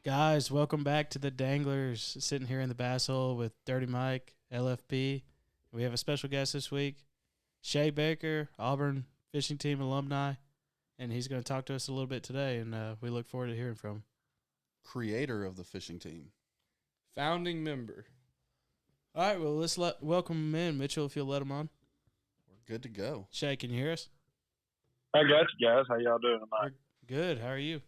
Guys, welcome back to the Danglers. Sitting here in the bass hole with Dirty Mike, LFB. We have a special guest this week, Shaye Baker, Auburn fishing team alumni, and he's going to talk to us a little bit today, and we look forward to hearing from him. Creator of the fishing team. Founding member. All right, well, let's welcome him in. Mitchell, if you'll let him on. We're good to go. Shaye, can you hear us? I got you guys. How y'all doing tonight? We're good. How are you?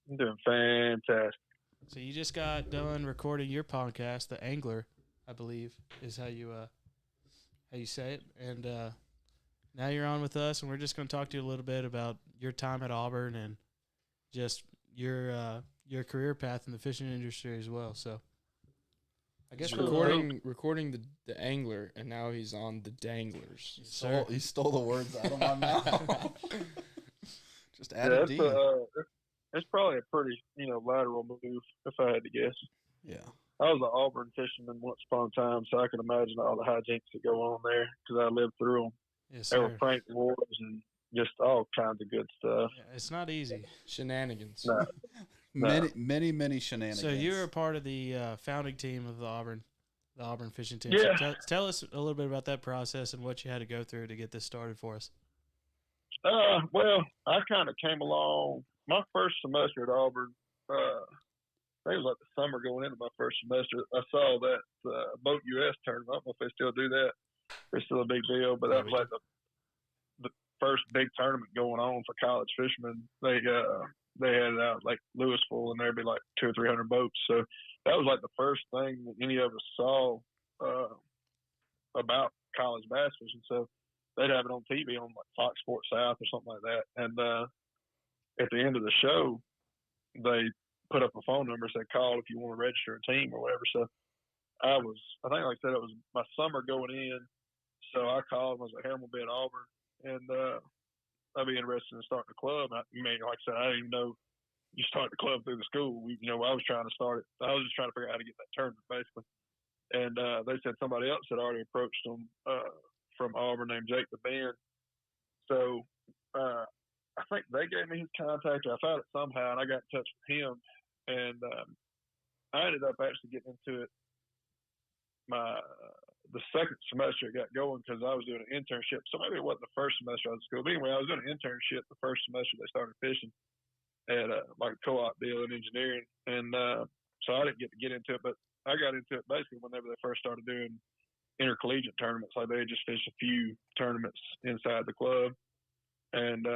I'm doing fantastic. So you just got done recording your podcast, The Angler, I believe, is how you say it. And now you're on with us, and we're just going to talk to you a little bit about your time at Auburn and just your career path in the fishing industry as well. So I guess recording the Angler, and now he's on the Danglers. He stole the words out of my mouth. Just add a D. It's probably a pretty, lateral move, if I had to guess. Yeah. I was an Auburn fisherman once upon a time, so I can imagine all the hijinks that go on there because I lived through them. Yes, there sir. were prank wars and just all kinds of good stuff. Yeah, it's not easy. Shenanigans. No. Many shenanigans. So you're a part of the founding team of the Auburn fishing team. Yeah. So tell us a little bit about that process and what you had to go through to get this started for us. Well, I kind of came along my first semester at Auburn. I think it was like the summer going into my first semester. I saw that Boat US tournament. I don't know if they still do that. It's still a big deal, but that was like the first big tournament going on for college fishermen. They had it out like Louisville, and there'd be like 200 or 300 boats. So that was like the first thing that any of us saw about college bass fishing. So they'd have it on TV on like Fox Sports South or something like that. And at the end of the show, they put up a phone number, said call if you want to register a team or whatever. So I think like I said, it was my summer going in. So I called and I was like, hey, I'm going to be at Auburn. And I'd be interested in starting a club. Like I said, I didn't even know you start the club through the school. I was trying to start it. I was just trying to figure out how to get that tournament, basically. And they said somebody else had already approached them from Auburn named Jake the Ben. So I think they gave me his contact. I found it somehow, and I got in touch with him. And I ended up actually getting into it the second semester it got going because I was doing an internship. So maybe it wasn't the first semester I was at school. But anyway, I was doing an internship the first semester they started fishing at like a co-op deal in engineering. And so I didn't get to get into it, but I got into it basically whenever they first started doing intercollegiate tournaments. Like they just fished a few tournaments inside the club. And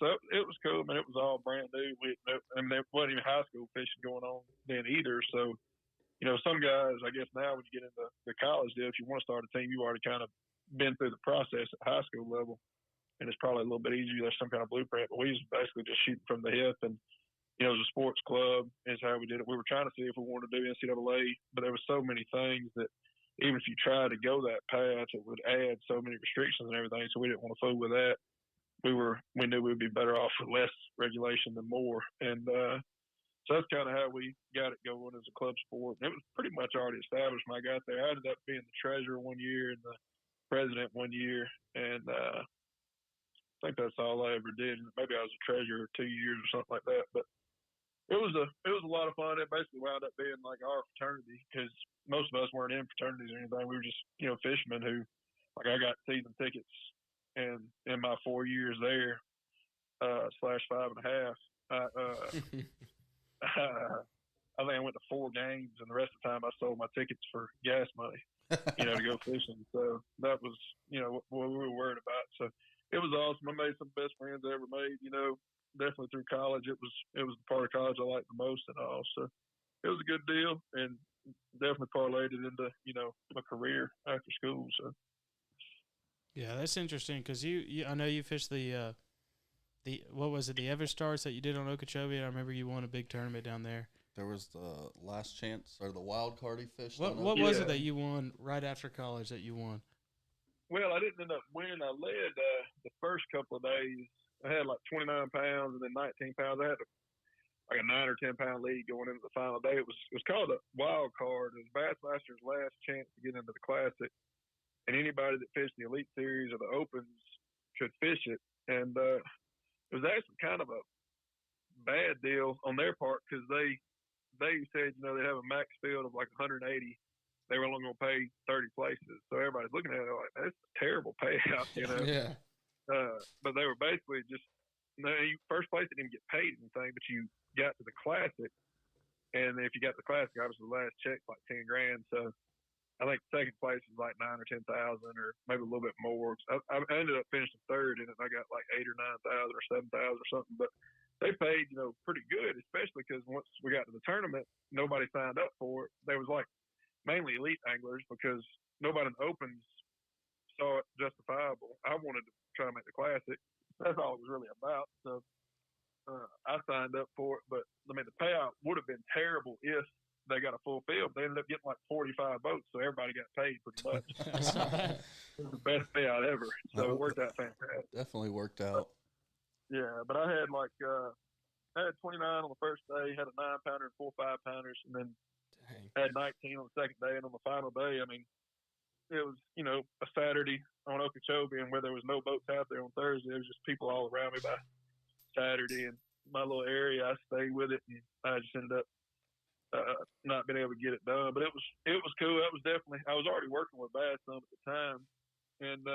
so it was cool. I mean, it was all brand new. There wasn't even high school fishing going on then either. So, some guys, I guess now when you get into the college deal, if you want to start a team, you've already kind of been through the process at high school level. And it's probably a little bit easier. There's some kind of blueprint. But we was basically just shooting from the hip. And, it was a sports club is how we did it. We were trying to see if we wanted to do NCAA, but there was so many things that even if you tried to go that path, it would add so many restrictions and everything. So we didn't want to fool with that. We knew we'd be better off with less regulation than more. And so that's kind of how we got it going as a club sport. And it was pretty much already established when I got there. I ended up being the treasurer one year and the president one year. And I think that's all I ever did. Maybe I was a treasurer 2 years or something like that. But it was a lot of fun. It basically wound up being like our fraternity because most of us weren't in fraternities or anything. We were just, fishermen who, like I got season tickets and in my 4 years there, /5.5, I think I went to 4 games and the rest of the time I sold my tickets for gas money, to go fishing. So that was, what we were worried about. So it was awesome. I made some best friends I ever made, definitely through college. It was the part of college I liked the most and all. So it was a good deal and definitely parlayed it into, my career after school. So. Yeah, that's interesting because you I know you fished the what was it, the Everstars that you did on Okeechobee? I remember you won a big tournament down there. There was the last chance or the wild card he fished. What was it that you won right after college that you won? Well, I didn't end up winning. I led the first couple of days. I had like 29 pounds and then 19 pounds. I had like a 9 or 10 pound lead going into the final day. It was called a wild card. It was Bassmaster's last chance to get into the Classic. And anybody that fished the Elite Series or the Opens could fish it. And it was actually kind of a bad deal on their part because they said, you know, they have a max field of like 180. They were only going to pay 30 places. So everybody's looking at it like, that's a terrible payout, you know? Yeah. But they were basically just, first place they didn't get paid anything, but you got to the Classic. And if you got the Classic, obviously the last check's like 10 grand. So I think second place is like 9 or 10,000 or maybe a little bit more. I ended up finishing third in it. And I got like 8 or 9,000 or 7,000 or something. But they paid, you know, pretty good, especially because once we got to the tournament, nobody signed up for it. There was like mainly elite anglers because nobody in the opens saw it justifiable. I wanted to try to make the Classic. That's all it was really about. So I signed up for it. But, I mean, the payout would have been terrible if they got a full field. They ended up getting like 45 votes, so everybody got paid pretty much. It was the best payout ever. So it worked out fantastic. Definitely worked out. Yeah, but I had like I had 29 on the first day, had a 9-pounder and 4 5-pounders, and then had 19 on the second day. And on the final day, I mean, it was, you know, a Saturday on Okeechobee, and where there was no boats out there on Thursday, there was just people all around me by Saturday. And my little area, I stayed with it, and I just ended up not being able to get it done. But it was cool. That was definitely, I was already working with bass some at the time, and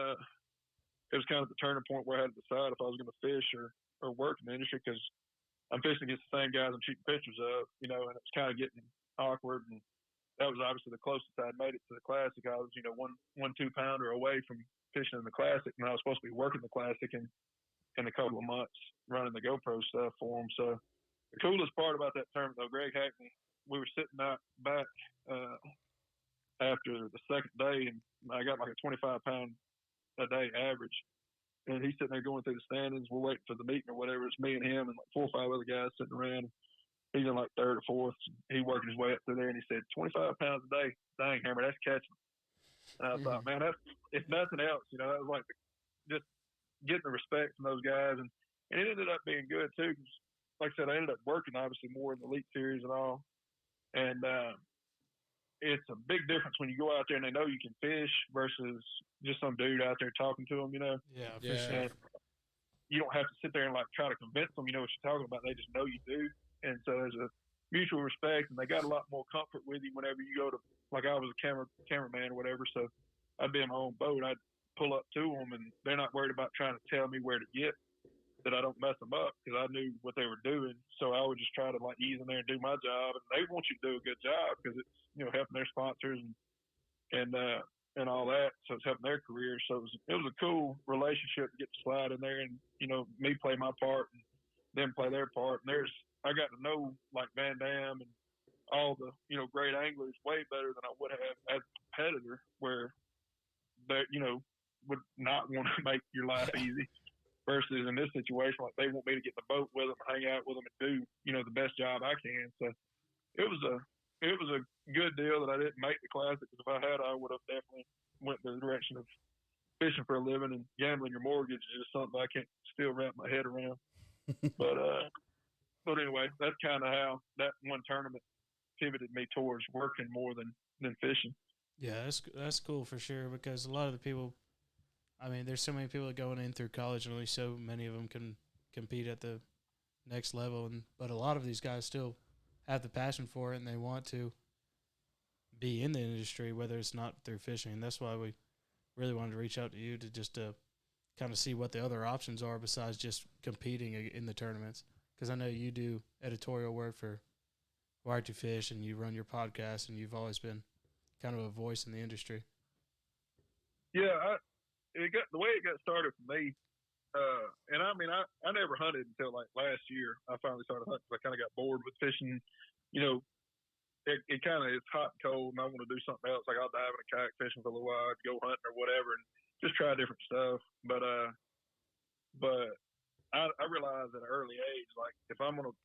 it was kind of the turning point where I had to decide if I was going to fish or work in the industry, because I'm fishing against the same guys I'm shooting pictures of, you know, and it was kind of getting awkward. And that was obviously the closest I'd made it to the Classic. I was, you know, one 2-pounder away from fishing in the Classic, and I was supposed to be working the Classic in a couple of months running the GoPro stuff for them. So the coolest part about that tournament, though, Greg Hackney, we were sitting out back after the second day, and I got like a 25-pound a day average. And he's sitting there going through the standings. We're waiting for the meeting or whatever. It's me and him and like 4 or 5 other guys sitting around. He's in like third or fourth. He working his way up through there, and he said, 25 pounds a day. Dang, Hammer, that's catching. And I thought, man, that's, if nothing else, you know, that was like just getting the respect from those guys. And it ended up being good, too, because, like I said, I ended up working, obviously, more in the Elite Series and all. And it's a big difference when you go out there and they know you can fish versus just some dude out there talking to them, you know? Yeah, for sure. And you don't have to sit there and like try to convince them you know what you're talking about. They just know you do. And so there's a mutual respect, and they got a lot more comfort with you whenever you go to, like I was a cameraman or whatever, so I'd be in my own boat. I'd pull up to them, and they're not worried about trying to tell me where to get, that I don't mess them up, because I knew what they were doing. So I would just try to like ease in there and do my job, and they want you to do a good job because it's, you know, helping their sponsors and all that. So it's helping their career. So it was a cool relationship to get to slide in there and, you know, me play my part and them play their part. And I got to know like Van Dam and all the, you know, great anglers way better than I would have as a competitor, where they, you know, would not want to make your life easy. Versus in this situation, like they want me to get in the boat with them, hang out with them, and do, you know, the best job I can. So it was a good deal that I didn't make the Classic, because if I had, I would have definitely went the direction of fishing for a living, and gambling your mortgage is just something I can't still wrap my head around. But anyway, that's kind of how that one tournament pivoted me towards working more than fishing. Yeah, that's cool for sure, because a lot of the people, I mean, there's so many people going in through college, and only so many of them can compete at the next level. But a lot of these guys still have the passion for it, and they want to be in the industry, whether it's not through fishing. And that's why we really wanted to reach out to you to kind of see what the other options are besides just competing in the tournaments. Because I know you do editorial work for Wired to Fish, and you run your podcast, and you've always been kind of a voice in the industry. Yeah, the way it got started for me, and I mean, I never hunted until like last year. I finally started hunting because I kind of got bored with fishing. You know, it kind of is hot and cold, and I want to do something else. Like I'll dive in a kayak fishing for a little while, go hunting or whatever, and just try different stuff. But I realized at an early age, like if I'm gonna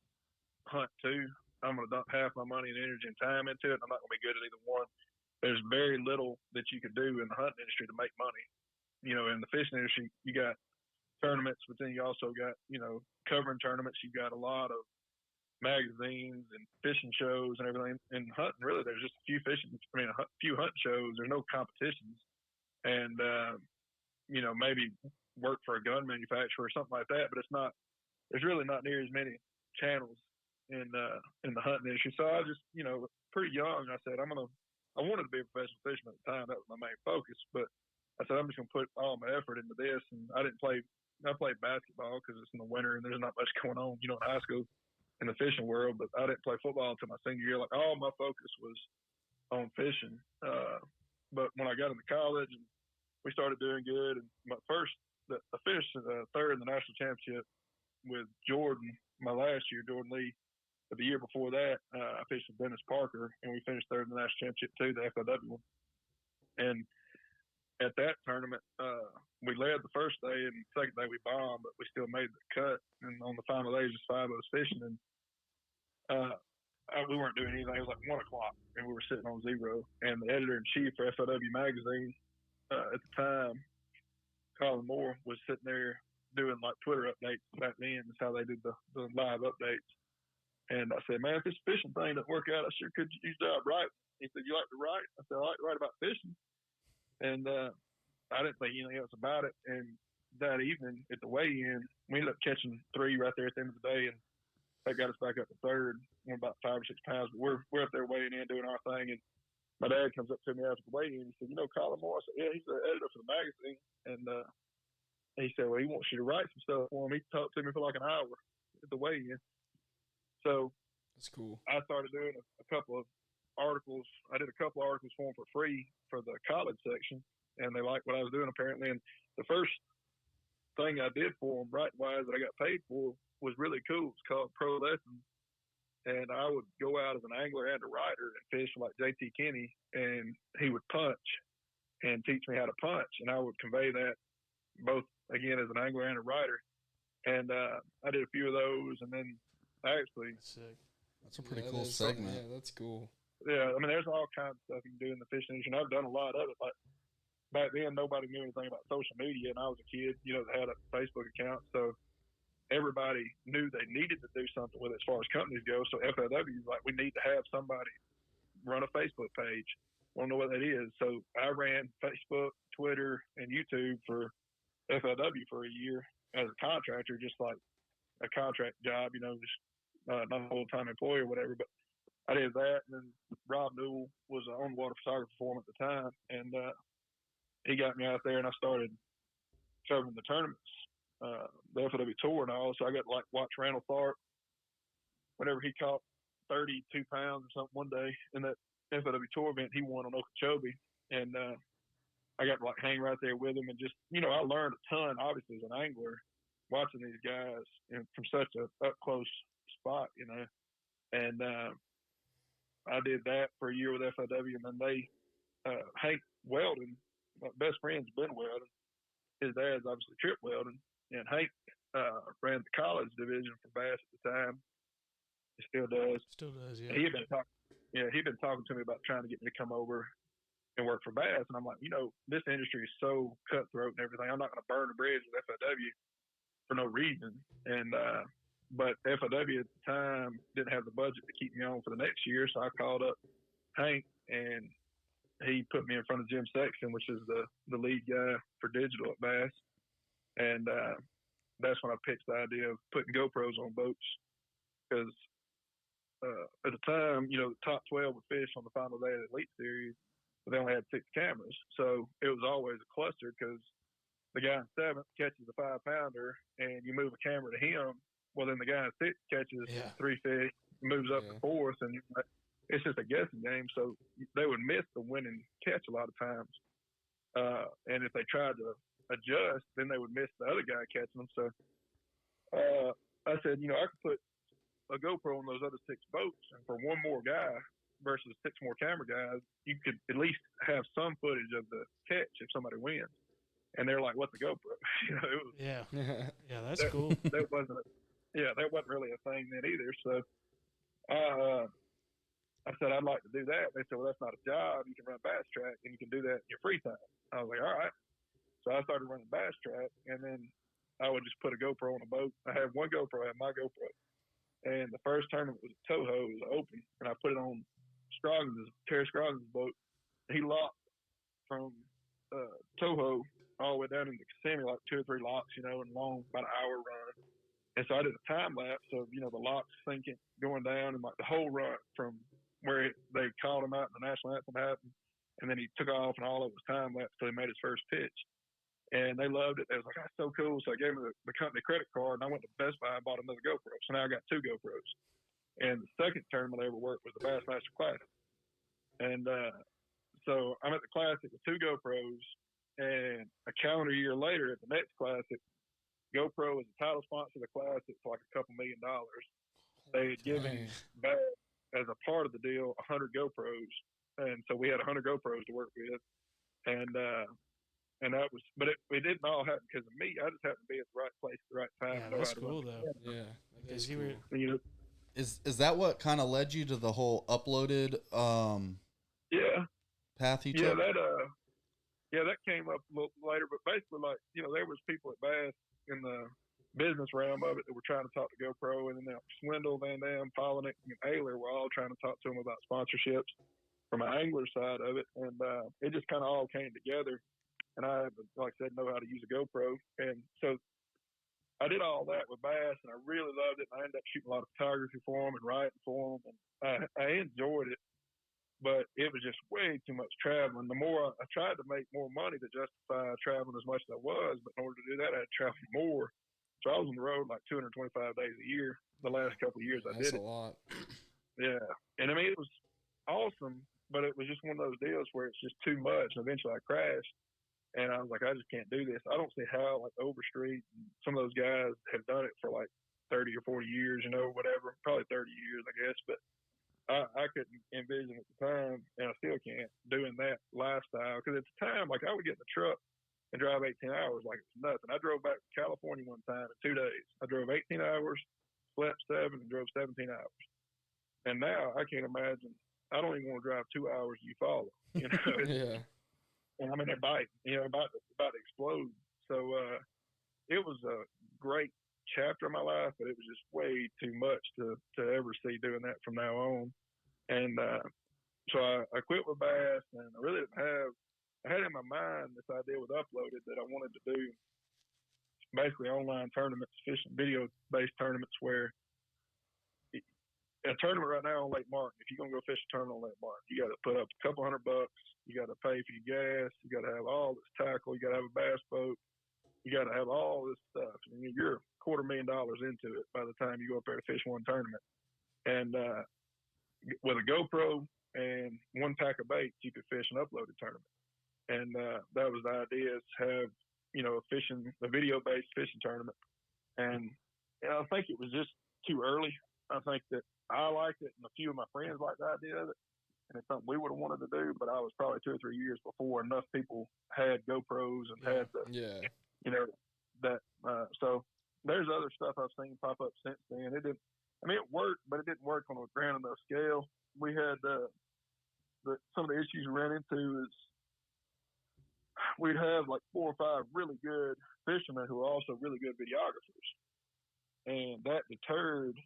hunt too, I'm gonna dump half my money and energy and time into it. And I'm not gonna be good at either one. There's very little that you can do in the hunting industry to make money. You know, in the fishing industry, you got tournaments, but then you also got, you know, covering tournaments. You got a lot of magazines and fishing shows and everything. In hunting, really, there's just a few few hunting shows. There's no competitions, and you know, maybe work for a gun manufacturer or something like that. But it's not. There's really not near as many channels in the hunting industry. So I just, pretty young, I said I wanted to be a professional fisherman at the time. That was my main focus. But I said I'm just gonna put all my effort into this. And I played basketball because it's in the winter and there's not much going on, in high school in the fishing world. But I didn't play football until my senior year. Like all my focus was on fishing. But when I got into college and we started doing good, and I finished third in the national championship with Jordan my last year, Jordan Lee. But the year before that, I fished with Dennis Parker, and we finished third in the national championship too, the FLW one. And at that tournament, we led the first day, and the second day we bombed, but we still made the cut. And on the final day, just 5 of us fishing, and we weren't doing anything. It was like 1 o'clock, and we were sitting on zero. And the editor-in-chief for FLW magazine at the time, Colin Moore, was sitting there doing like Twitter updates back then. That's how they did the live updates. And I said, man, if this fishing thing doesn't work out, I sure could use job right. He said, you like to write? I said, I like to write about fishing. And I didn't think anything else about it. And that evening at the weigh-in, we ended up catching 3 right there at the end of the day. And that got us back up to third. We're about 5 or 6 pounds. But we're up there weighing in, doing our thing. And my dad comes up to me after the weigh-in. He said, Colin Moore? I said, yeah, he's the editor for the magazine. And he said, well, he wants you to write some stuff for him. He talked to me for like an hour at the weigh-in. So that's cool. I started doing a couple of articles. I did a couple of articles for them for free for the college section, and they liked what I was doing apparently. And the first thing I did for them, writing-wise, that I got paid for was really cool. It's called Pro Lessons, and I would go out as an angler and a writer and fish like JT Kinney, and he would punch and teach me how to punch, and I would convey that both, again, as an angler and a writer. And I did a few of those, and then actually, that's a pretty cool segment. Yeah, that's cool. Yeah, I mean, there's all kinds of stuff you can do in the fishing industry, and I've done a lot of it. Like back then, nobody knew anything about social media, and I was a kid, that had a Facebook account, so everybody knew they needed to do something with it as far as companies go. So FLW is like, we need to have somebody run a Facebook page. I don't know what that is. So I ran Facebook, Twitter, and YouTube for FLW for a year as a contractor, just like a contract job, just not a full-time employee or whatever. But I did that, and then Rob Newell was an on-water photographer for him at the time, and he got me out there, and I started covering the tournaments, the FLW Tour and all. So I got to watch Randall Tharp whenever he caught 32 pounds or something one day in that FLW Tour event he won on Okeechobee, and I got to hang right there with him, and just I learned a ton, obviously, as an angler, watching these guys from such a up close spot, and I did that for a year with FLW, and then Hank Weldon, my best friend's Ben Weldon, his dad's obviously Trip Weldon, and Hank ran the college division for bass at the time. He still does. Yeah. He'd been talking to me about trying to get me to come over and work for bass, and I'm like, this industry is so cutthroat and everything. I'm not going to burn a bridge with FLW for no reason. And but FLW at the time didn't have the budget to keep me on for the next year, so I called up Hank, and he put me in front of Jim Sexton, which is the lead guy for digital at Bass. And that's when I pitched the idea of putting GoPros on boats, because at the time, the top 12 would fish on the final day of the Elite Series, but they only had 6 cameras. So it was always a cluster, because the guy in 7th catches a 5-pounder and you move a camera to him. Well, then the guy in 6th catches 3 fish, moves up to 4th, and it's just a guessing game. So they would miss the winning catch a lot of times. And if they tried to adjust, then they would miss the other guy catching them. So I said, I could put a GoPro on those other 6 boats, and for one more guy versus 6 more camera guys, you could at least have some footage of the catch if somebody wins. And they're like, "What's a GoPro?" It was, yeah, that's cool. That wasn't really a thing then either. So I said, I'd like to do that. They said, well, that's not a job. You can run Bass Track, and you can do that in your free time. I was like, all right. So I started running Bass Track, and then I would just put a GoPro on a boat. I had one GoPro, I had my GoPro. And the first tournament was at Toho, it was open, and I put it on Terry Scroggins' boat. He locked from Toho all the way down into Kissimmee, like 2 or 3 locks, and long, about an hour run. And so I did a time lapse of, you know, the locks sinking, going down, and like the whole run from where they called him out and the national anthem happened, and then he took off, and all of it was time lapse till he made his first pitch. And they loved it. They was like, "That's so cool." So I gave them the company credit card, and I went to Best Buy and bought another GoPro. So now I got 2 GoPros. And the second tournament I ever worked was the Bassmaster Classic. And so I'm at the Classic with 2 GoPros, and a calendar year later at the next Classic, GoPro is the title sponsor of the Classic for like a couple $1 million. They had given back as a part of the deal 100 GoPros, and so we had 100 GoPros to work with, and that was, but it didn't all happen because of me. I just happened to be at the right place at the right time. Yeah, that's cool though. Yeah, Because you cool. were, You know, Is that what kind of led you to the whole uploaded yeah, path you yeah, took? that came up a little later. But basically, like, you know, there was people at Bass in the business realm of it that were trying to talk to GoPro, and then Swindle, Van Dam, Polinick, and Ayler were all trying to talk to them about sponsorships from an angler side of it, and it just kind of all came together. And I, like I said, know how to use a GoPro, and so I did all that with Bass, and I really loved it. And I ended up shooting a lot of photography for them and writing for them, and I enjoyed it. But it was just way too much traveling. The more I tried to make more money to justify traveling as much as I was, but in order to do that, I had to travel more. So I was on the road like 225 days a year. The last couple of years I did it. That's a lot. Yeah, and I mean, it was awesome, but it was just one of those deals where it's just too much. And eventually I crashed, and I was like, I just can't do this. I don't see how like Overstreet and some of those guys have done it for like 30 or 40 years, you know, whatever, probably 30 years, I guess. But I couldn't envision at the time, and I still can't, doing that lifestyle. Because at the time, like, I would get in the truck and drive 18 hours like it was nothing. I drove back to California one time in 2 days. I drove 18 hours, slept 7, and drove 17 hours. And now I can't imagine. I don't even want to drive 2 hours to Eufaula. You know, Yeah. and I'm in that bike, you know, about to explode. So it was a great chapter of my life, but it was just way too much to ever see doing that from now on. And so I quit with Bass, and I really didn't have. I had in my mind this idea with Uploaded that I wanted to do basically online tournaments, fishing video-based tournaments, where a tournament right now on Lake Martin, if you're going to go fish a tournament on Lake Martin, you got to put up a couple $100. You got to pay for your gas. You got to have all this tackle. You got to have a bass boat. You got to have all this stuff. And you're $250,000 into it by the time you go up there to fish one tournament. And with a GoPro and one pack of baits, you could fish an Uploaded tournament. And that was the idea, is have, you know, a video-based fishing tournament. And I think it was just too early. I think that I liked it, and a few of my friends liked the idea of it, and it's something we would have wanted to do. But I was probably 2 or 3 years before enough people had GoPros and had the, you know, that. So there's other stuff I've seen pop up since then. It didn't. I mean, it worked, but it didn't work on a grand enough scale. We had some of the issues we ran into is we'd have like 4 or 5 really good fishermen who are also really good videographers, and that deterred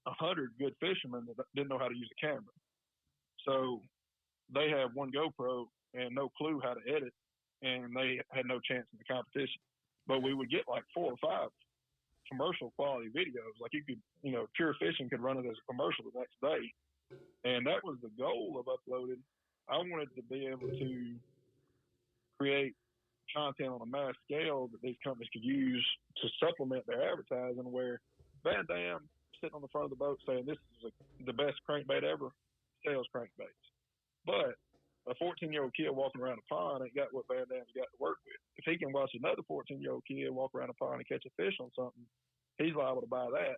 100 good fishermen that didn't know how to use a camera. So they have one GoPro and no clue how to edit, and they had no chance in the competition. But we would get like 4 or 5 commercial quality videos. Like, you could, you know, Pure Fishing could run it as a commercial the next day. And that was the goal of Uploaded. I wanted to be able to create content on a mass scale that these companies could use to supplement their advertising, where Van Dam sitting on the front of the boat saying this is the best crankbait ever, sells crankbaits. But a 14-year-old kid walking around a pond ain't got what Van Dam's got to work with. If he can watch another 14-year-old kid walk around a pond and catch a fish on something, he's liable to buy that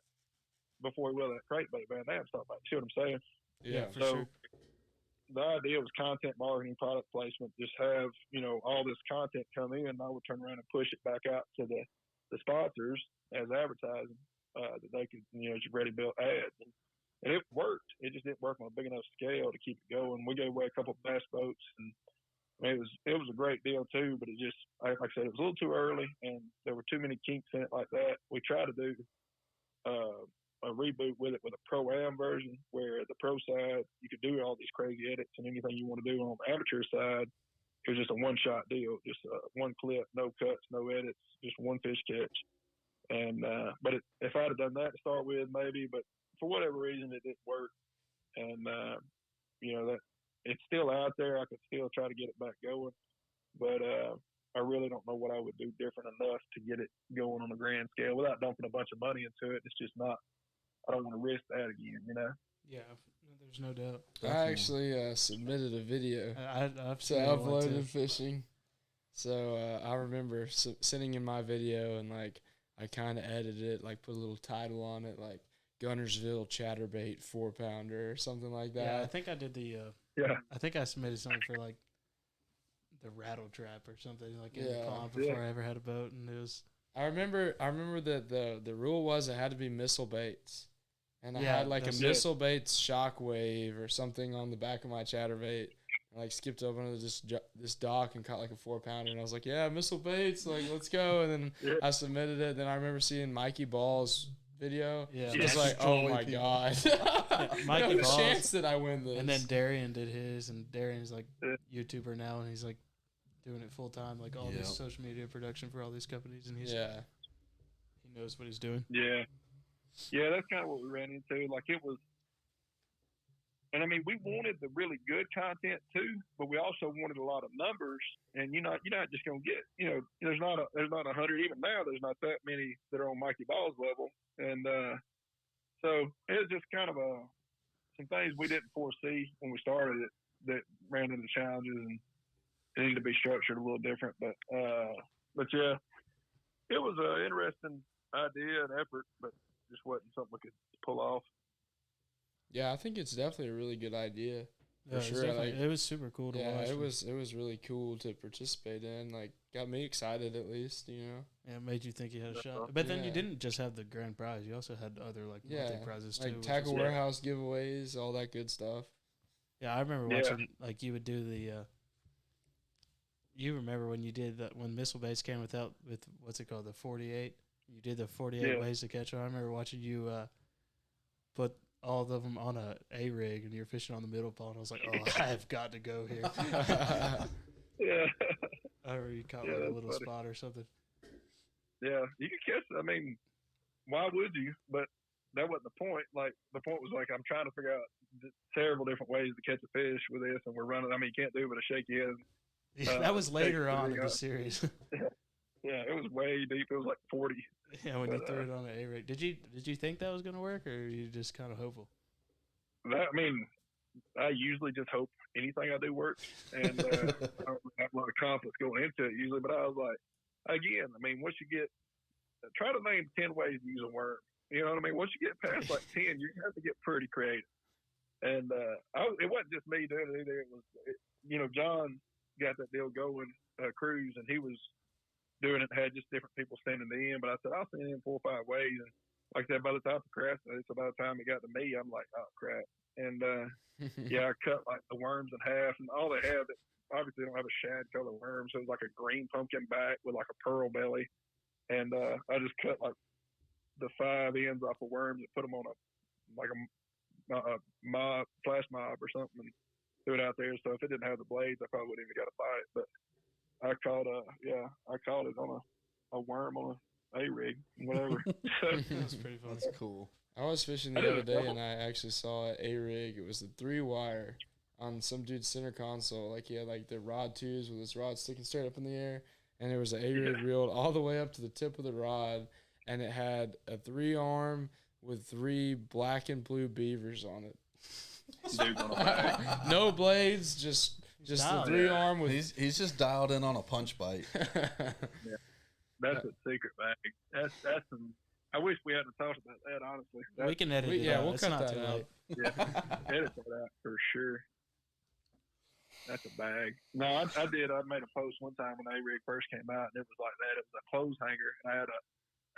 before he will that crankbait Van Dam's talking about. You see what I'm saying? Yeah, for So sure. the idea was content marketing, product placement, just have, you know, all this content come in, and I would turn around and push it back out to the sponsors as advertising, that they could, you know, just ready-built ads. And it worked. It just didn't work on a big enough scale to keep it going. We gave away a couple of bass boats, and I mean, it was a great deal too, but it just, like I said, it was a little too early, and there were too many kinks in it like that. We tried to do a reboot with it with a pro-am version, where the pro side, you could do all these crazy edits and anything you want to do. On the amateur side, it was just a one-shot deal, just one clip, no cuts, no edits, just one fish catch. And but if I'd have done that to start with, maybe. But for whatever reason, it didn't work. And that it's still out there. I could still try to get it back going, but I really don't know what I would do different enough to get it going on a grand scale without dumping a bunch of money into it. It's just not. I don't want to risk that again, Yeah, there's no doubt. I actually submitted a video I've to Uploaded Fishing. So I remember sending in my video, and like I kind of edited it, like put a little title on it, like Gunnersville Chatterbait 4-pounder or something like that. Yeah, I think I did the. I think I submitted something for like the rattle trap or something like in the pond before I ever had a boat, and it was. I remember that the rule was it had to be missile baits, and I had like a missile baits shockwave or something on the back of my chatterbait. I like skipped up onto this dock and caught like a 4-pounder, and I was like, yeah, missile baits, like let's go. And then I submitted it. Then I remember seeing Mikey Ball's video. Yeah, it was like, oh my god, Mikey no Balls, chance that I win this. And then Darian did his, and Darian's like YouTuber now, and he's like doing it full time, like all this social media production for all these companies, and he knows what he's doing. Yeah, that's kind of what we ran into. Like it was. And I mean, we wanted the really good content too, but we also wanted a lot of numbers. And you're not just gonna get, there's not 100 even now. There's not that many that are on Mikey Ball's level, and so it was just kind of some things we didn't foresee when we started it that ran into challenges, and it needed to be structured a little different. But yeah, it was an interesting idea and effort, but just wasn't something we could pull off. Yeah, I think it's definitely a really good idea. For sure. It was super cool to watch. Yeah, it was really cool to participate in. Like, got me excited at least, Yeah, it made you think you had a shot. But then you didn't just have the grand prize. You also had other, monthly prizes, too. Like, tackle warehouse giveaways, all that good stuff. Yeah, I remember watching, like, you would do the, you remember when you did that, when missile baits came with what's it called, the 48? You did the 48 ways to catch them. I remember watching you put all of them on a rig, and you're fishing on the middle pond. I was like, oh, I have got to go here. Yeah. I remember you caught a little spot or something. Yeah, you could catch it. I mean, why would you? But that wasn't the point. Like, the point was, like, I'm trying to figure out several different ways to catch a fish with this, and we're running. I mean, you can't do it with a shaky head. Yeah, that was later on in the series. Yeah, it was way deep. It was like 40. Yeah, when you threw it on an A-rig. Did you think that was going to work, or were you just kind of hopeful? I usually just hope anything I do works, and I don't have a lot of confidence going into it usually. But I was like, again, I mean, once you get, try to name 10 ways to use a worm. You know what I mean? Once you get past like 10, you have to get pretty creative. And it wasn't just me doing it either. It was, John got that deal going, Cruz, and he was doing it, had just different people standing in. But I said, I'll send in 4 or 5 ways. And like I said, by the time I procrastinated, so by the time it got to me, I'm like, oh, crap. And, I cut like the worms in half. And all they have, obviously, they don't have a shad color worm. So it was like a green pumpkin back with like a pearl belly. And I just cut like the 5 ends off of worms and put them on a mob, flash mob or something, and threw it out there. So if it didn't have the blades, I probably wouldn't even got to bite. But I caught it on a worm on a A-rig, whatever. That's pretty fun. That's cool. I was fishing the other day, and I actually saw an A-rig. It was a 3-wire on some dude's center console. Like, he had like the rod twos with his rod sticking straight up in the air, and there was an A-rig reeled all the way up to the tip of the rod, and it had a 3-arm with 3 black and blue beavers on it. No blades, just the 3-arm with. He's just dialed in on a punch bite. Yeah. That's a secret bag. That's some. I wish we hadn't talked about that. Honestly, we can edit it. Yeah, we'll cut that out. Yeah, edit that out for sure. That's a bag. No, I did. I made a post one time when A-rig first came out, and it was like that. It was a clothes hanger, and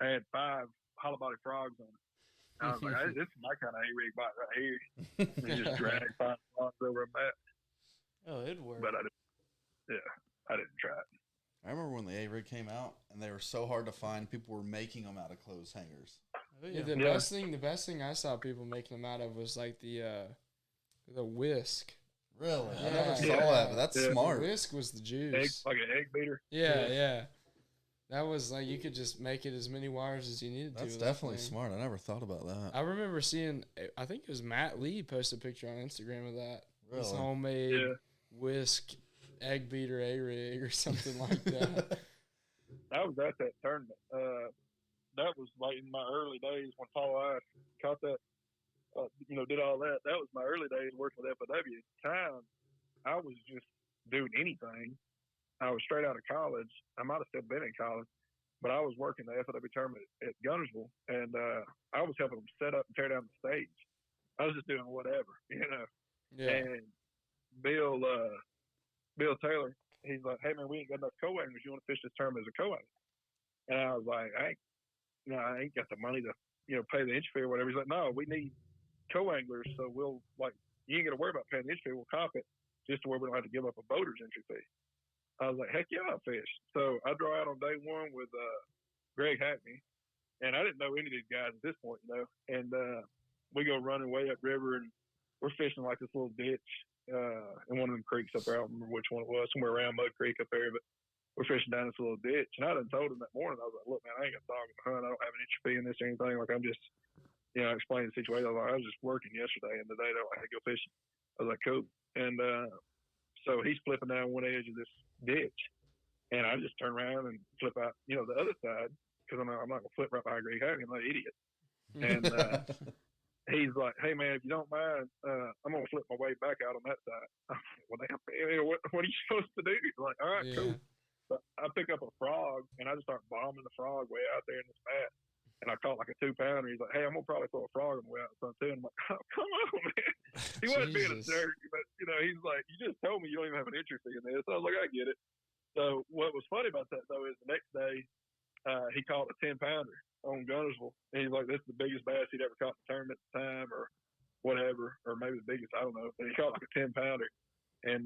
I had 5 hollow body frogs on it. And I was like, this is my kind of A-rig bite right here. And just drag 5 frogs over a mat. Oh, it'd work. But I didn't try it. I remember when the A-rig came out, and they were so hard to find. People were making them out of clothes hangers. Oh, yeah. The best thing I saw people making them out of was like the whisk. Really? Yeah. I never saw that, but that's smart. The whisk was the juice. Like an egg beater. Yeah. That was like you could just make it as many wires as you needed to. That's definitely smart. I never thought about that. I remember seeing, I think it was Matt Lee posted a picture on Instagram of that. Really? His homemade whisk egg beater A-rig or something like that. I was at that tournament. That was like in my early days when Paul I caught that, did all that. That was my early days working with FOW. At the time, I was just doing anything. I was straight out of college. I might have still been in college, but I was working the FOW tournament at Gunnersville, and I was helping them set up and tear down the stage. I was just doing whatever, Yeah. And Bill Taylor, he's like, "Hey man, we ain't got enough co-anglers. You want to fish this tournament as a co-angler?" And I was like, I ain't got the money to pay the entry fee or whatever. He's like, "No, we need co-anglers, so we'll you ain't got to worry about paying the entry fee. We'll comp it just to where we don't have to give up a boater's entry fee." I was like, "Heck yeah, I'll fish." So I draw out on day one with Greg Hackney, and I didn't know any of these guys at this point, And we go running way upriver, and we're fishing like this little ditch in one of them creeks up there. I don't remember which one it was, somewhere around Mud Creek up there, but we're fishing down this little ditch. And I done told him that morning, I was like, "Look, man, I ain't got a dog in the hunt. I don't have an entry fee in this or anything. Like, I'm just, explaining the situation. I was like, I was just working yesterday, and today I had to go fishing." I was like, "Cool." And so he's flipping down one edge of this ditch, and I just turn around and flip out, the other side, because I'm not going to flip right behind Greg Hagen. I'm an idiot. And he's like, "Hey, man, if you don't mind, I'm going to flip my way back out on that side." I'm like, "Well, damn, what are you supposed to do?" He's like, "All right, cool." So I pick up a frog, and I just start bombing the frog way out there in this mat. And I caught like a 2-pounder. He's like, "Hey, I'm going to probably throw a frog on the way out too." And I'm like, "Oh, come on, man." He wasn't being a jerk, but, he's like, "You just told me you don't even have an interest in this." So I was like, "I get it." So what was funny about that, though, is the next day he caught a 10-pounder on Gunnersville. And he's like, "This is the biggest bass he'd ever caught in the tournament at the time," or whatever, or maybe the biggest, I don't know. But he caught like a 10-pounder. And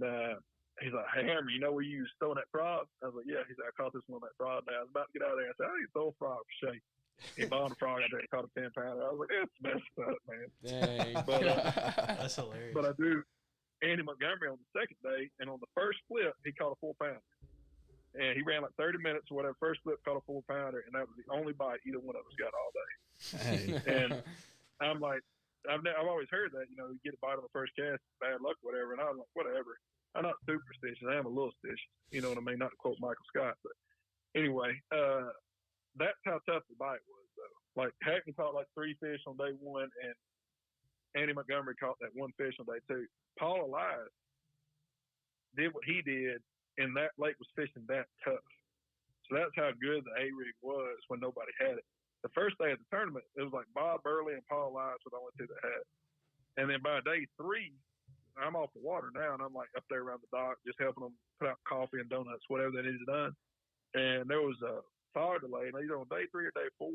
he's like, "Hey, Hammer, you know where you was throwing that frog?" I was like, "Yeah." He's like, "I caught this one on that frog now." I was about to get out of there. I said, "I need to throw a frog for Shaye." He bombed a frog out there and caught a 10-pounder. I was like, "That's messed up, man." Dang. But, That's hilarious. But I do. Andy Montgomery on the second day, and on the first flip, he caught a 4-pounder. And he ran like 30 minutes or whatever. First flip caught a 4-pounder, and that was the only bite either one of us got all day. Hey. And I'm like, I've always heard that, you get a bite on the first cast, bad luck, whatever. And I was like, whatever. I'm not superstitious. I am a little stitious. You know what I mean? Not to quote Michael Scott. But anyway, that's how tough the bite was, though. Like, Hackney caught like 3 fish on day one, and Andy Montgomery caught that 1 fish on day 2. Paul Elias did what he did, and that lake was fishing that tough. So that's how good the A-rig was when nobody had it. The first day of the tournament, it was like Bob Burley and Paul Elias were the only 2 that had it. And then by day 3, I'm off the water now, and I'm like up there around the dock just helping them put out coffee and donuts, whatever they needed done. And there was a fire delay, and either on day 3 or day 4,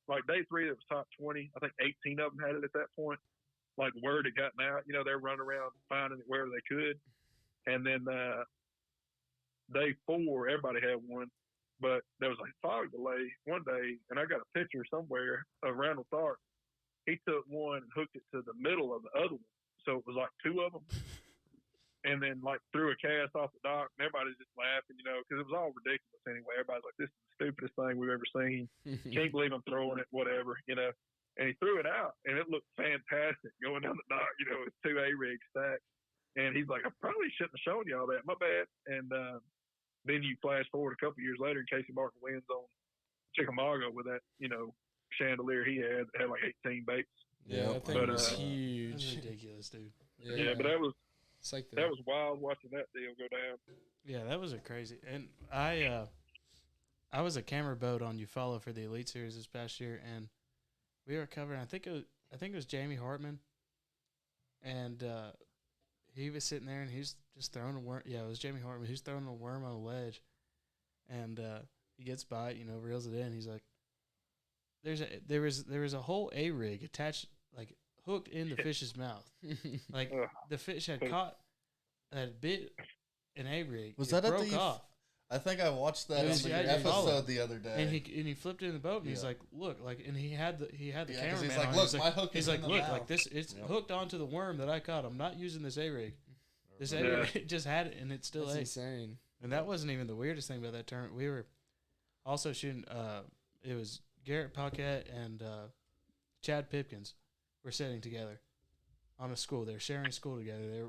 like day 3, it was top 20. I think 18 of them had it at that point. Like, word had gotten out. They're running around finding it wherever they could. And then day 4, everybody had one. But there was a fog delay one day, and I got a picture somewhere of Randall Tharp. He took one and hooked it to the middle of the other one. So it was like 2 of them. And then, like, threw a cast off the dock, and everybody's just laughing, because it was all ridiculous anyway. Everybody's like, "This is the stupidest thing we've ever seen. Can't believe I'm throwing it," whatever, And he threw it out, and it looked fantastic going down the dock, with 2 A-rigs stacked. And he's like, "I probably shouldn't have shown y'all that. My bad." And then you flash forward a couple years later, and Casey Martin wins on Chickamauga with that, chandelier he had that had like 18 baits. Yeah, that thing was huge. That's ridiculous, dude. Yeah, but that was it's like that was wild watching that deal go down. Yeah, that was a crazy. And I was a camera boat on Eufaula for the Elite Series this past year, and we were covering. I think it was Jamie Hartman, and he was sitting there and he's just throwing a worm. Yeah, it was Jamie Hartman. He's throwing a worm on a ledge, and he gets by it, reels it in. He's like, there was a whole A-rig attached, like hooked in the fish's mouth. Like the fish had bit an A-rig. Was that broke off? I think I watched that on the episode the other day. And he flipped it in the boat, and he's like, "Look," like, and he had the cameraman. He's like, on. "Look, my hook is in the "Look, mouth." like this, it's hooked onto the worm that I caught. I'm not using this A-rig. This A-rig just had it, and it's still That's insane. And that wasn't even the weirdest thing about that tournament. also shooting. It was Garrett Paquette and Chad Pipkins were sitting together on a school. They were sharing school together.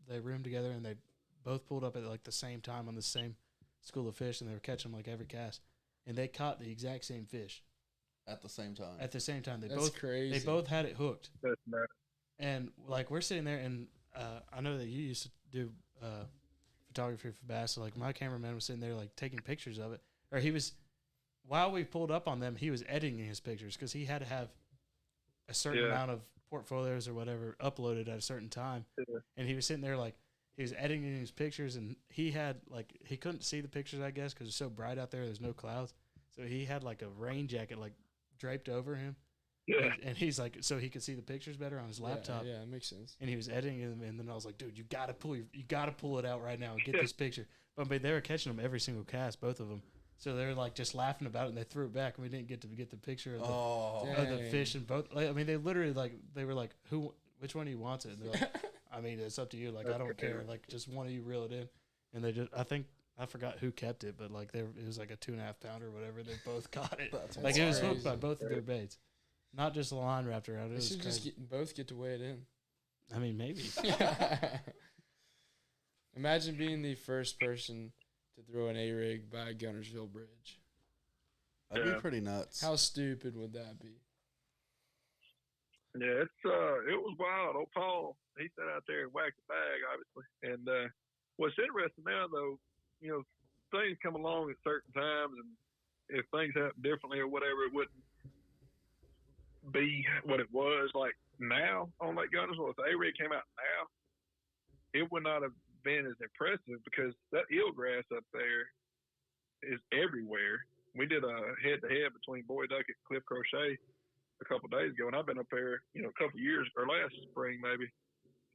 They roomed together, and they both pulled up at like the same time on the same school of fish, and they were catching like every cast, and they caught the exact same fish at the same time. At the same time, That's crazy. They both had it hooked. That's mad. And like we're sitting there, and I know that you used to do photography for bass. So like my cameraman was sitting there like taking pictures of it, or he was while we pulled up on them, he was editing his pictures because he had to have a certain amount of portfolios or whatever uploaded at a certain time, and he was sitting there like he was editing his pictures, and he had like he couldn't see the pictures, I guess, because it's so bright out there. There's no clouds, so he had like a rain jacket like draped over him. Yeah. And he's like, so he could see the pictures better on his laptop. Yeah, it makes sense. And he was editing them, and then I was like, dude, you gotta pull it out right now and get this picture. But they were catching them every single cast, both of them. So they were like just laughing about it, and they threw it back, and we didn't get to get the picture of the fish and both. Like, I mean, they literally like they were like, which one of you wants it? And they're like, I mean, it's up to you. Like, I don't care. Like, just one of you reel it in. And they just, I forgot who kept it, but like it was like a 2.5 pounder or whatever. They both caught it. Like it was hooked by both of their baits. Not just the line wrapped around it. They should just both get to weigh it in. I mean, maybe. Imagine being the first person to throw an A-rig by Guntersville Bridge. That'd be pretty nuts. How stupid would that be? Yeah, it was wild. Old Paul, he sat out there and whacked the bag, obviously. And what's interesting now, though, you know, things come along at certain times, and if things happen differently or whatever, it wouldn't be what it was. Like now on Lake Guntersville, if the A-rig came out now, it would not have been as impressive because that eelgrass up there is everywhere. We did a head-to-head between Boy Duckett and Cliff Crochet a couple of days ago, and I've been up there, you know, a couple of years, or last spring maybe.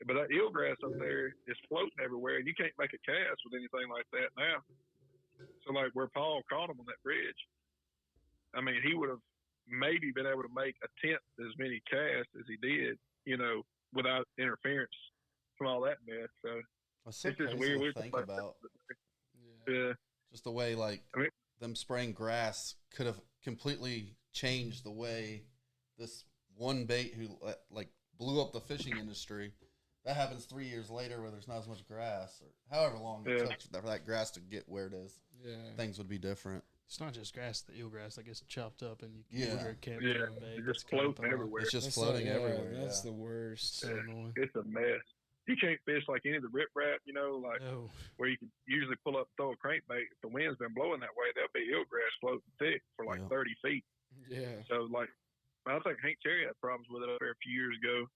But that eelgrass up there is floating everywhere, and you can't make a cast with anything like that now. So, like where Paul caught him on that bridge, I mean, he would have maybe been able to make a tenth as many casts as he did, you know, without interference from all that mess. So it's just crazy weird to think about. Yeah. Just the way, like, them spraying grass could have completely changed the way this one bait who, like, blew up the fishing industry. That happens 3 years later where there's not as much grass, or however long it took for that grass to get where it is. Yeah. Things would be different. It's not just grass, the eelgrass that gets chopped up and you can order a camp. It just floating everywhere. It's just floating everywhere. That's the worst. So annoying. It's a mess. You can't fish like any of the riprap, you know, like where you can usually pull up and throw a crankbait. If the wind's been blowing that way, there'll be eelgrass floating thick for like 30 feet. Yeah. So, like, I think Hank Cherry had problems with it up there a few years ago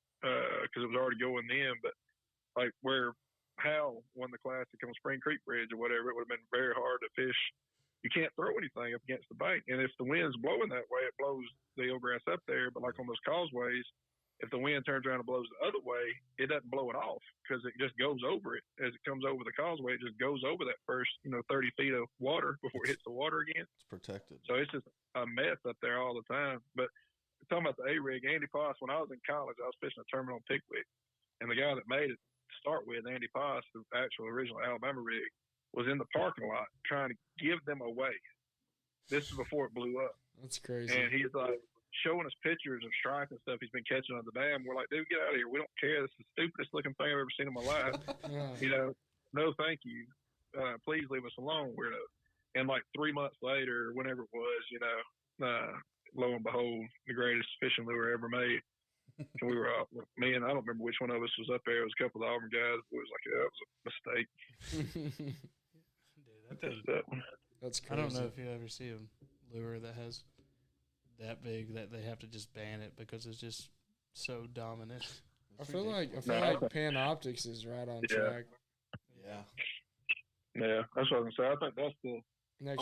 because it was already going then. But, like, where Hal won the Classic on Spring Creek Bridge or whatever, it would have been very hard to fish. You can't throw anything up against the bank. And if the wind's blowing that way, it blows the eelgrass up there. But, like, on those causeways, if the wind turns around and blows the other way, it doesn't blow it off because it just goes over it. As it comes over the causeway, it just goes over that first, 30 feet of water before it hits the water again. It's protected. So it's just a mess up there all the time. But talking about the A-rig, Andy Poss, when I was in college, I was fishing a terminal in Pickwick. And the guy that made it to start with, Andy Poss, the actual original Alabama rig, was in the parking lot trying to give them away. This is before it blew up. That's crazy. And he's like showing us pictures of strike and stuff he's been catching on the dam. We're like, dude, get out of here. We don't care. This is the stupidest looking thing I've ever seen in my life. No, thank you. Please leave us alone, weirdo. And like 3 months later, whenever it was, lo and behold, the greatest fishing lure ever made. And we were out, me and I don't remember which one of us was up there. It was a couple of Auburn guys. It was like, that was a mistake. Dude, that's crazy. I don't know if you ever see a lure that has that big that they have to just ban it because it's just so dominant. I feel like Panoptics is right on track. Yeah, that's what I was going to say. I think that's the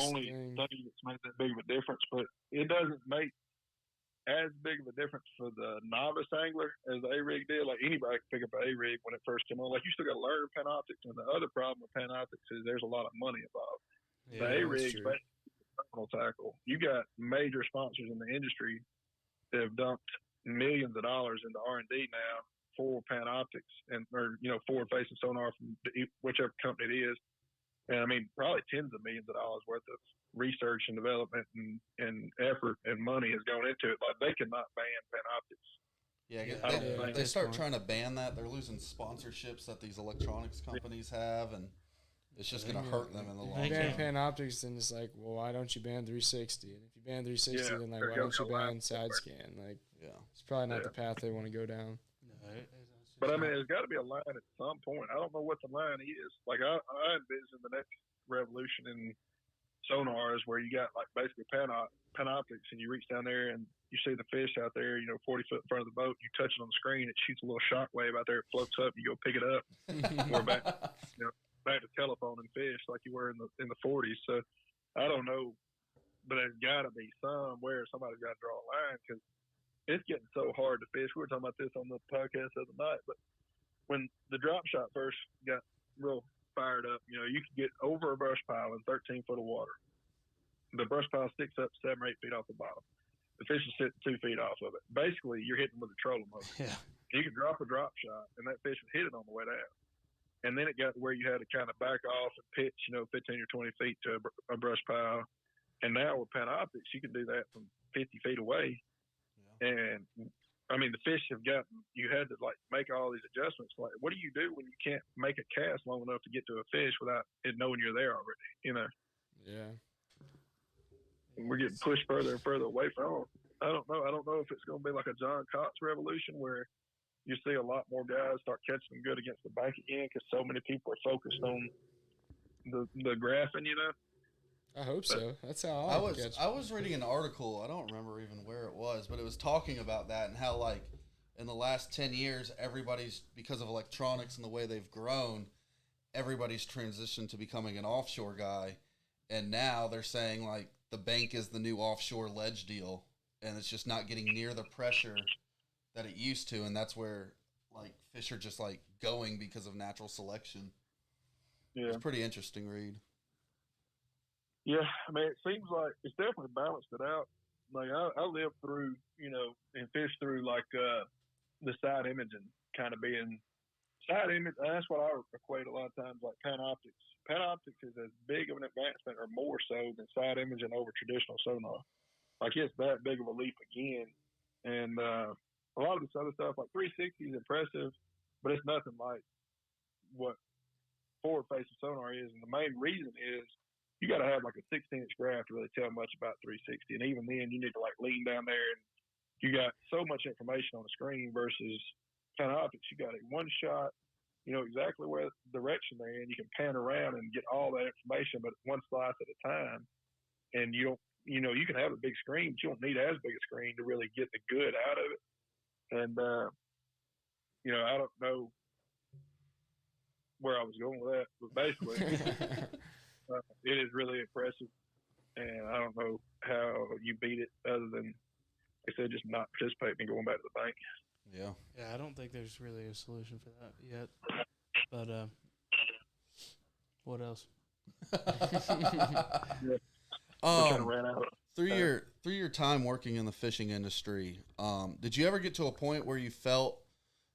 only thing that's made that big of a difference, but it doesn't make as big of a difference for the novice angler as the A-rig did. Like anybody can pick up an A-rig when it first came on. Like you still got to learn Panoptics, and the other problem with Panoptics is there's a lot of money involved. Yeah, the A-rig, terminal tackle. You got major sponsors in the industry that have dumped millions of dollars into R&D now for Panoptics and forward-facing sonar from whichever company it is. And I mean, probably tens of millions of dollars worth of research and development and effort and money has gone into it. Like, they cannot ban Panoptics. Yeah, they start trying to ban that, they're losing sponsorships that these electronics companies have, and it's just going to hurt them in the long run. Ban Panoptics, then it's like, well, why don't you ban 360? And if you ban 360, then like, why don't you ban side scan? Like, it's probably not the path they want to go down. But I mean, there's got to be a line at some point. I don't know what the line is. Like, I envision the next revolution in sonars where you got like basically Panoptics, and you reach down there and you see the fish out there, 40 foot in front of the boat. You touch it on the screen, it shoots a little shock wave out there. It floats up. You go pick it up. We're back, back to telephone and fish like you were in the 40s. So I don't know, but there's got to be somewhere somebody's got to draw a line, because it's getting so hard to fish. We were talking about this on the podcast the other night, but when the drop shot first got real fired up, you could get over a brush pile in 13 foot of water. The brush pile sticks up 7 or 8 feet off the bottom. The fish is sitting 2 feet off of it. Basically, you're hitting with a trolling motor. Yeah. You could drop a drop shot, and that fish would hit it on the way down. And then it got where you had to kind of back off and pitch, 15 or 20 feet to a brush pile. And now with Panoptics, you can do that from 50 feet away. Yeah. And I mean, the fish you had to like make all these adjustments. Like, what do you do when you can't make a cast long enough to get to a fish without it knowing you're there already? Yeah. And we're getting pushed further and further away from them. I don't know. I don't know if it's going to be like a John Cox revolution where you see a lot more guys start catching them good against the bank again, because so many people are focused on the graphing, I hope so. That's how I was reading an article. I don't remember even where it was, but it was talking about that and how, like, in the last 10 years, everybody's, because of electronics and the way they've grown, everybody's transitioned to becoming an offshore guy. And now they're saying, like, the bank is the new offshore ledge deal, and it's just not getting near the pressure that it used to. And that's where, like, fish are just, like, going because of natural selection. Yeah. It's a pretty interesting read. Yeah, I mean, it seems like it's definitely balanced it out. Like, I lived through, and fished through, like, the side imaging kind of being side image. That's what I equate a lot of times, like Panoptics. Panoptics is as big of an advancement or more so than side imaging over traditional sonar. Like, it's that big of a leap again. And a lot of this other stuff, like 360 is impressive, but it's nothing like what forward-facing sonar is. And the main reason is you got to have like a 16-inch graph to really tell much about 360. And even then, you need to like lean down there, and you got so much information on the screen versus Panoptics. You got it one shot. You know exactly where direction they're in. You can pan around and get all that information, but one slice at a time. And you can have a big screen, but you don't need as big a screen to really get the good out of it. And, I don't know where I was going with that, but basically, it is really impressive. And I don't know how you beat it other than, like I said, just not participating and going back to the bank. Yeah. Yeah, I don't think there's really a solution for that yet. But what else? Through your time working in the fishing industry, did you ever get to a point where you felt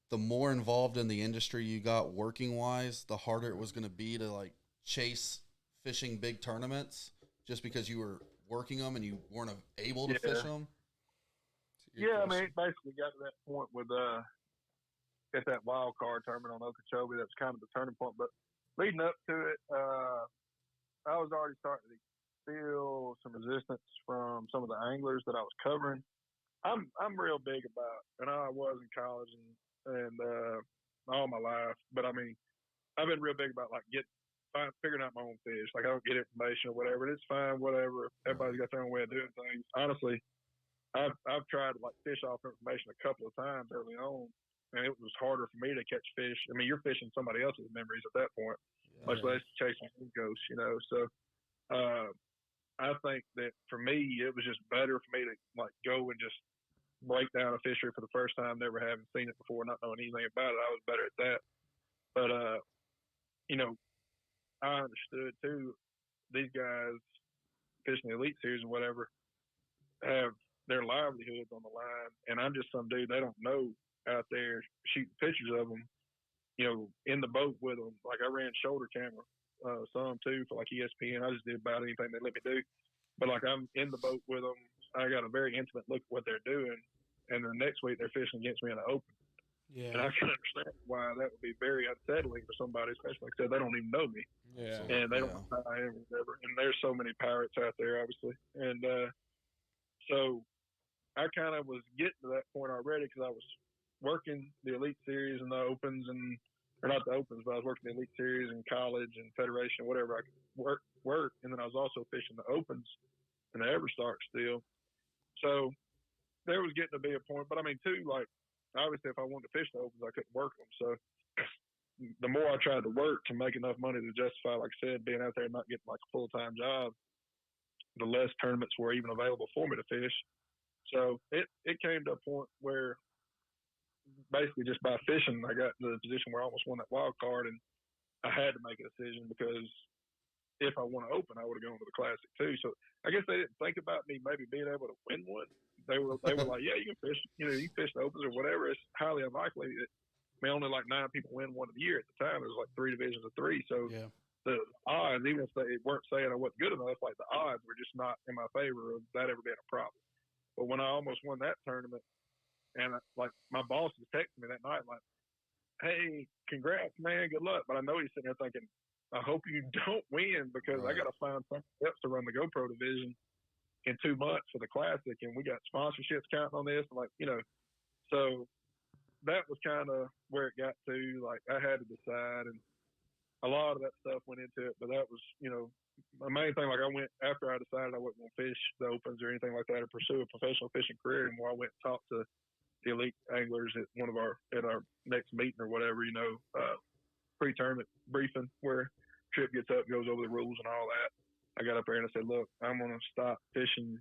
the more involved in the industry you got working wise, the harder it was going to be to like chase fishing big tournaments just because you were working them and you weren't able to fish them? Yeah, I mean, it basically got to that point with at that wild card tournament on Okeechobee. That's kind of the turning point. But leading up to it, I was already starting to feel some resistance from some of the anglers that I was covering. I'm real big about, and I was in college and all my life. But I mean, I've been real big about like figuring out my own fish. Like, I don't get information or whatever. It's fine, whatever. Everybody's got their own way of doing things. Honestly, I've tried to like fish off information a couple of times early on, and it was harder for me to catch fish. I mean, you're fishing somebody else's memories at that point, much less chasing ghosts, So I think that for me, it was just better for me to like go and just break down a fishery for the first time, never having seen it before, not knowing anything about it. I was better at that. But I understood too. These guys fishing the Elite Series or whatever have their livelihoods on the line, and I'm just some dude they don't know out there shooting pictures of them, in the boat with them. Like, I ran shoulder camera some too for like ESPN. I just did about anything they let me do. but like I'm in the boat with them. I got a very intimate look at what they're doing, and then next week they're fishing against me in the open. Yeah. And I can understand why that would be very unsettling for somebody, especially like I said, they don't even know me. Yeah. And they don't know who I am or whatever. And there's so many pirates out there, obviously. And so I kind of was getting to that point already because I was working the Elite Series and the Opens or not the Opens, but I was working the Elite Series in college and Federation, whatever I could work. And then I was also fishing the Opens and the Everstart still. So there was getting to be a point. But I mean, too, like, obviously, if I wanted to fish the Opens, I couldn't work them. So the more I tried to work to make enough money to justify, like I said, being out there and not getting like a full-time job, the less tournaments were even available for me to fish. So it came to a point where basically just by fishing, I got to the position where I almost won that wild card, and I had to make a decision because if I want to open, I would have gone to the Classic too. So I guess they didn't think about me maybe being able to win one. They were like, yeah, you can fish, you fish the Opens or whatever. It's highly unlikely that, only like 9 people win one of the year at the time. There was like 3 divisions of 3. So the odds, even if they weren't saying I wasn't good enough, like the odds were just not in my favor of that ever being a problem. But when I almost won that tournament, and like my boss was texting me that night, like, hey, congrats, man, good luck. But I know he's sitting there thinking, I hope you don't win because I got to find something else to run the GoPro division in 2 months for the Classic, and we got sponsorships counting on this, and so that was kind of where it got to. Like I had to decide, and a lot of that stuff went into it. But that was, my main thing. Like I went after I decided I wasn't going to fish the Opens or anything like that, or pursue a professional fishing career anymore. I went and talked to the elite anglers at our next meeting or whatever, pre-tournament briefing where Trip gets up, goes over the rules and all that. I got up there and I said, look, I'm going to stop fishing.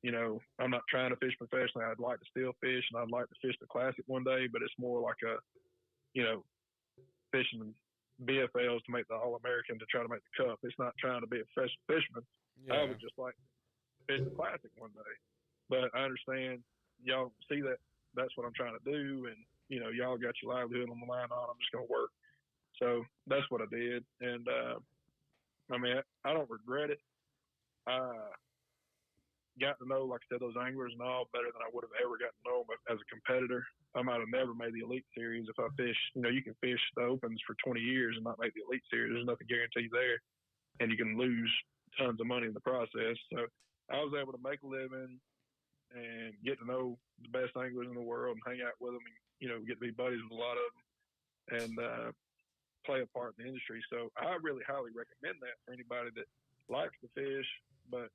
I'm not trying to fish professionally. I'd like to still fish, and I'd like to fish the Classic one day, but it's more like fishing BFLs to make the All-American to try to make the Cup. It's not trying to be a professional fisherman. Yeah. I would just like to fish the Classic one day. But I understand y'all see that that's what I'm trying to do, and, y'all got your livelihood on the line on. I'm just going to work. So that's what I did. And, I don't regret it. Got to know, like I said, those anglers and all better than I would have ever gotten to know them as a competitor. I might have never made the Elite Series if I fish. You can fish the Opens for 20 years and not make the Elite Series. There's nothing guaranteed there, and you can lose tons of money in the process. So I was able to make a living and get to know the best anglers in the world and hang out with them and, get to be buddies with a lot of them and play a part in the industry. So I really highly recommend that for anybody that likes to fish but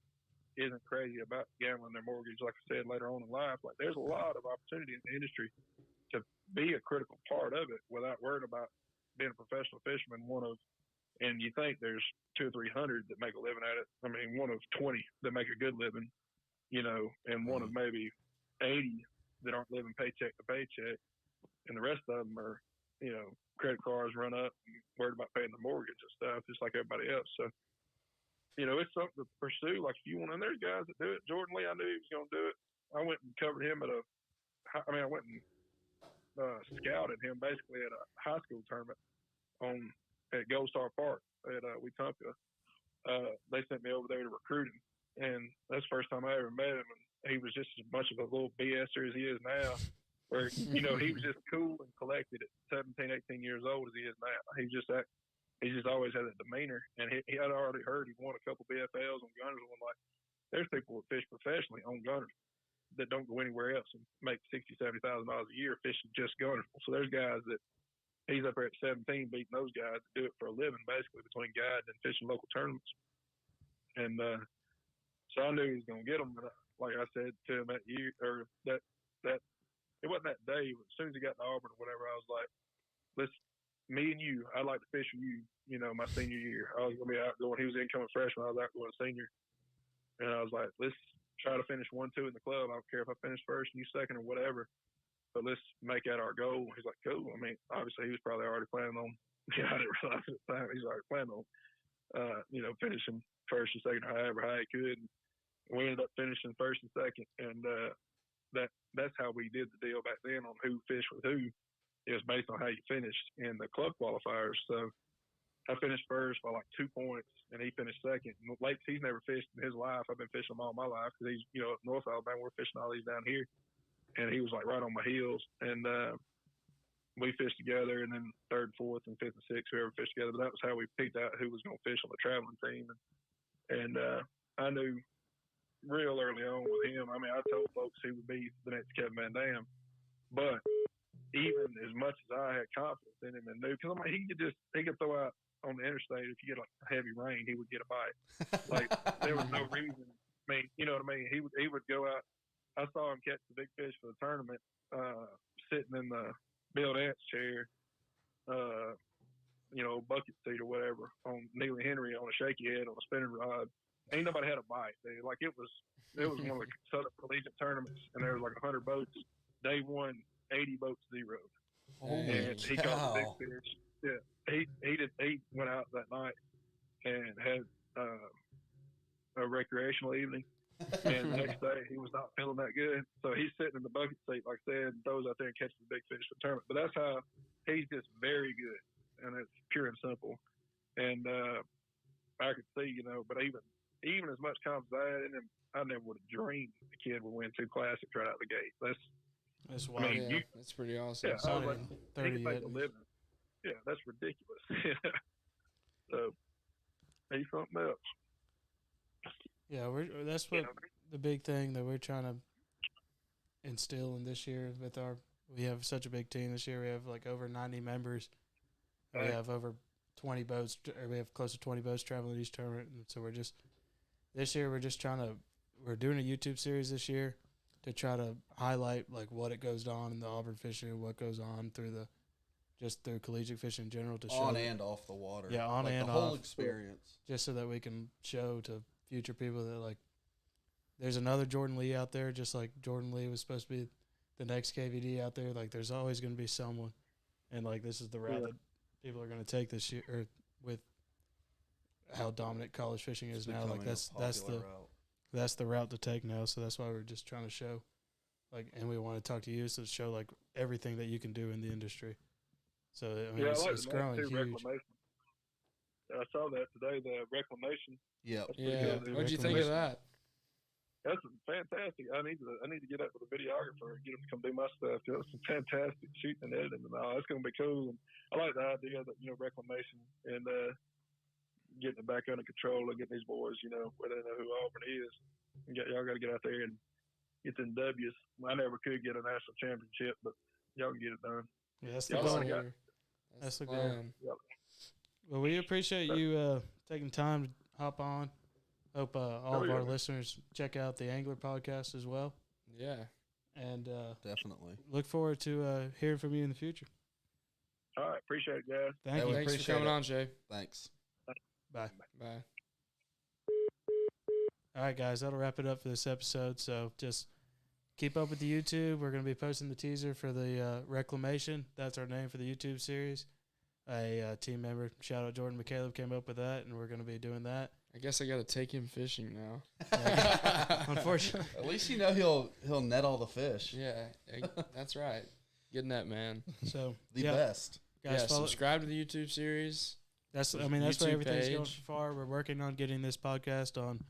isn't crazy about gambling their mortgage, like I said, later on in life. Like there's a lot of opportunity in the industry to be a critical part of it without worrying about being a professional fisherman. And you think there's 200 or 300 that make a living at it. I mean, one of 20 that make a good living, and one of maybe 80 that aren't living paycheck to paycheck. And the rest of them are, credit cards run up and worried about paying the mortgage and stuff, just like everybody else. So, it's something to pursue. Like if you want, and there's guys that do it. Jordan Lee, I knew he was going to do it. I went and covered him I went and scouted him basically at a high school tournament at Gold Star Park at Wetumpka. They sent me over there to recruit him, and that's the first time I ever met him. And he was just as much of a little BSer as he is now. Where he was just cool and collected at 17, 18 years old as he is now. He just always had that demeanor, and he had already heard he won a couple BFLs on gunners. And like, there's people that fish professionally on gunners that don't go anywhere else and make $60,000, $70,000 a year fishing just gunners. So there's guys that he's up there at 17 beating those guys that do it for a living, basically between guiding and fishing local tournaments. And so I knew he was going to get them. And like I said to him that year, or that it wasn't that day. As soon as he got to Auburn or whatever, I was like, me and you, I'd like to fish with you, my senior year. I was going to be outgoing. He was incoming freshman. I was outgoing senior. And I was like, let's try to finish 1-2 in the club. I don't care if I finish first and you second or whatever, but let's make that our goal. He's like, cool. I mean, obviously he was probably already planning on, I didn't realize at the time, he's already planning on, finishing first and second, however high he could. And we ended up finishing first and second. And that's how we did the deal back then on who fished with who. It was based on how you finished in the club qualifiers. So I finished first by like 2 points, and he finished second. Lakes he's never fished in his life. I've been fishing them all my life because he's, you know, up North Alabama. We're fishing all these down here, and he was like right on my heels. And we fished together, and then third, fourth, and fifth, and sixth, whoever fished together. But that was how we picked out who was going to fish on the traveling team. And I knew real early on with him. I mean, I told folks he would be the next Kevin Van Dam, but even as much as I had confidence in him and knew, because I mean, he could throw out on the interstate. If you get like heavy rain, he would get a bite. Like there was no reason. I mean, you know what I mean? He would go out. I saw him catch the big fish for the tournament, sitting in the Bill Dance chair, you know, bucket seat or whatever, on Neely Henry on a shaky head on a spinning rod. Ain't nobody had a bite, dude. Like it was one of the Southern Collegiate tournaments, and there was like 100 boats. Day one, 80 boats zeroed. And he caught the big fish. Yeah, he went out that night and had a recreational evening. And the next day he was not feeling that good, so he's sitting in the bucket seat, like I said, and throws out there and catches the big fish for the tournament. But that's how he's just very good, and it's pure and simple. And I could see, you know, but even as much confidence I had in him, I never would have dreamed the kid would win 2 classics right out the gate. That's wild. I mean, that's pretty awesome. Yeah, I was like, he can make a living. Yeah, that's ridiculous. So he's something else. Yeah, that's what the big thing that we're trying to instill in this year with we have such a big team this year. We have like over 90 members. We have over 20 boats, or we have close to 20 boats traveling each tournament. And so this year we're doing a YouTube series this year to try to highlight like what it goes on in the Auburn fishing, what goes on through collegiate fishing in general, to show on and off the water. Yeah, on like and the off. whole experience. Just so that we can show to future people that like there's another Jordan Lee out there, just like Jordan Lee was supposed to be the next KVD out there. Like there's always going to be someone, and like this is the route that people are going to take this year, or with how dominant college fishing is now. Like that's the route to take now. So that's why we're just trying to show, like, and we want to talk to you to show like everything that you can do in the industry. So I mean, it's growing huge. Reclamation. I saw that today. The reclamation. Yeah. What'd you think of that? That's fantastic. I need to get up with a videographer and get him to come do my stuff. That's fantastic shooting and editing and all. That's going to be cool. And I like the idea that, you know, reclamation and getting it back under control and getting these boys, you know, where they know who Auburn is. Y'all got to get out there and get them W's. I never could get a national championship, but y'all can get it done. Yeah, that's the goal. That's the goal. Yep. Well, we appreciate you taking time to hop on. Hope all of our listeners check out the Angler Podcast as well. Yeah. And definitely look forward to hearing from you in the future. All right. Appreciate it, guys. Thanks for coming on, Shaye. Thanks. Bye. Bye. All right, guys. That'll wrap it up for this episode. So just keep up with the YouTube. We're going to be posting the teaser for the Reclamation. That's our name for the YouTube series. A team member, shout out Jordan McCaleb, came up with that, and we're going to be doing that. I guess I got to take him fishing now. Unfortunately. At least you know he'll net all the fish. Yeah, that's right. Getting that, man. So the best. Guys, subscribe to the YouTube series. That's where everything's going so far. We're working on getting this podcast on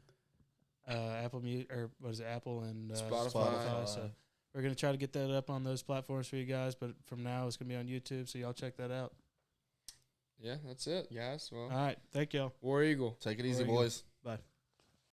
Apple and Spotify. So we're going to try to get that up on those platforms for you guys, but from now it's going to be on YouTube, so y'all check that out. Yeah, that's it, guys. Well, all right. Thank y'all. War Eagle. Take it easy, boys. Bye.